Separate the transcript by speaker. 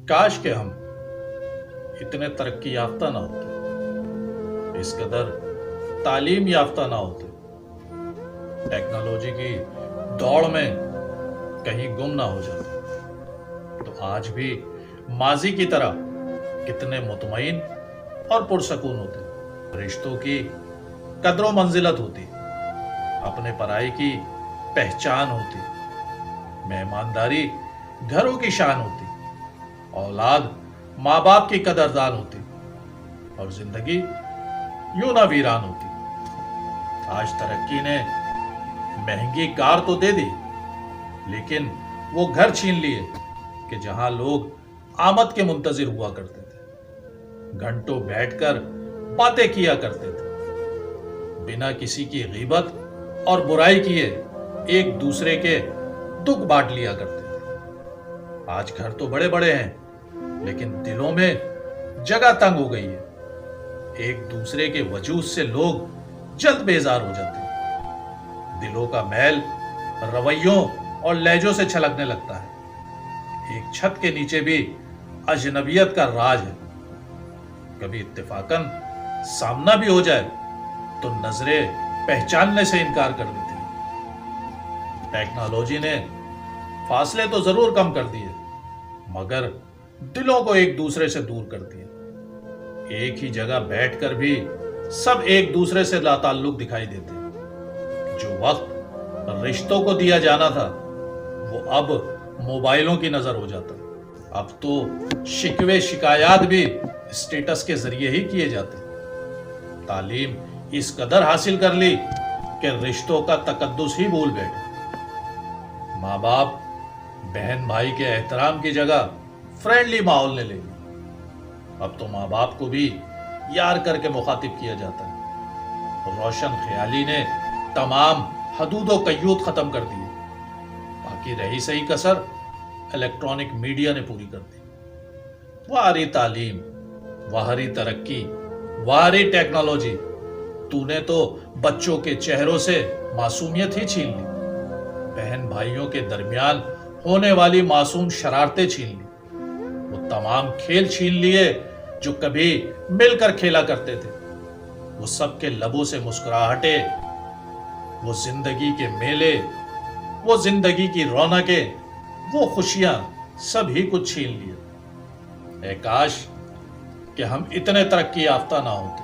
Speaker 1: کاش کہ ہم اتنے ترقی یافتہ نہ ہوتے، اس قدر تعلیم یافتہ نہ ہوتے، ٹیکنالوجی کی دوڑ میں کہیں گم نہ ہو جاتے، تو آج بھی ماضی کی طرح کتنے مطمئن اور پرسکون ہوتے، رشتوں کی قدر و منزلت ہوتی، اپنے پرائی کی پہچان ہوتی، مہمانداری گھروں کی شان ہوتی، اولاد ماں باپ کی قدردان ہوتی، اور زندگی یوں نہ ویران ہوتی۔ آج ترقی نے مہنگی کار تو دے دی، لیکن وہ گھر چھین لیے کہ جہاں لوگ آمد کے منتظر ہوا کرتے تھے، گھنٹوں بیٹھ کر باتیں کیا کرتے تھے، بنا کسی کی غیبت اور برائی کیے ایک دوسرے کے دکھ بانٹ لیا کرتے تھے۔ آج گھر تو بڑے بڑے ہیں، لیکن دلوں میں جگہ تنگ ہو گئی ہے، ایک دوسرے کے وجود سے لوگ جلد بیزار ہو جاتے ہیں، دلوں کا میل رویوں اور لہجوں سے چھلکنے لگتا ہے، ایک چھت کے نیچے بھی اجنبیت کا راج ہے، کبھی اتفاقاً سامنا بھی ہو جائے تو نظریں پہچاننے سے انکار کر دیتی ہیں۔ ٹیکنالوجی نے فاصلے تو ضرور کم کر دیے، مگر دلوں کو ایک دوسرے سے دور کر دیا۔ ایک ہی جگہ بیٹھ کر بھی سب ایک دوسرے سے لا تعلق دکھائی دیتے، جو وقت رشتوں کو دیا جانا تھا وہ اب موبائلوں کی نظر ہو جاتا۔ اب تو شکوے شکایات بھی اسٹیٹس کے ذریعے ہی کیے جاتے۔ تعلیم اس قدر حاصل کر لی کہ رشتوں کا تقدس ہی بھول بیٹھے، ماں باپ بہن بھائی کے احترام کی جگہ فرینڈلی ماحول نے لے لی۔ اب تو ماں باپ کو بھی یار کر کے مخاطب کیا جاتا ہے۔ روشن خیالی نے تمام حدود و قیود ختم کر دیے، باقی رہی صحیح کسر الیکٹرانک میڈیا نے پوری کر دی۔ واری تعلیم، واری ترقی، واری ٹیکنالوجی، تو نے تو بچوں کے چہروں سے معصومیت ہی چھین لی، بہن بھائیوں کے درمیان ہونے والی معصوم شرارتیں چھین لی، وہ تمام کھیل چھین لیے جو کبھی مل کر کھیلا کرتے تھے، وہ سب کے لبوں سے مسکراہٹیں، وہ زندگی کے میلے، وہ زندگی کی رونقیں، وہ خوشیاں، سب ہی کچھ چھین لیے۔ اے کاش کہ ہم اتنے ترقی یافتہ نہ ہوتے۔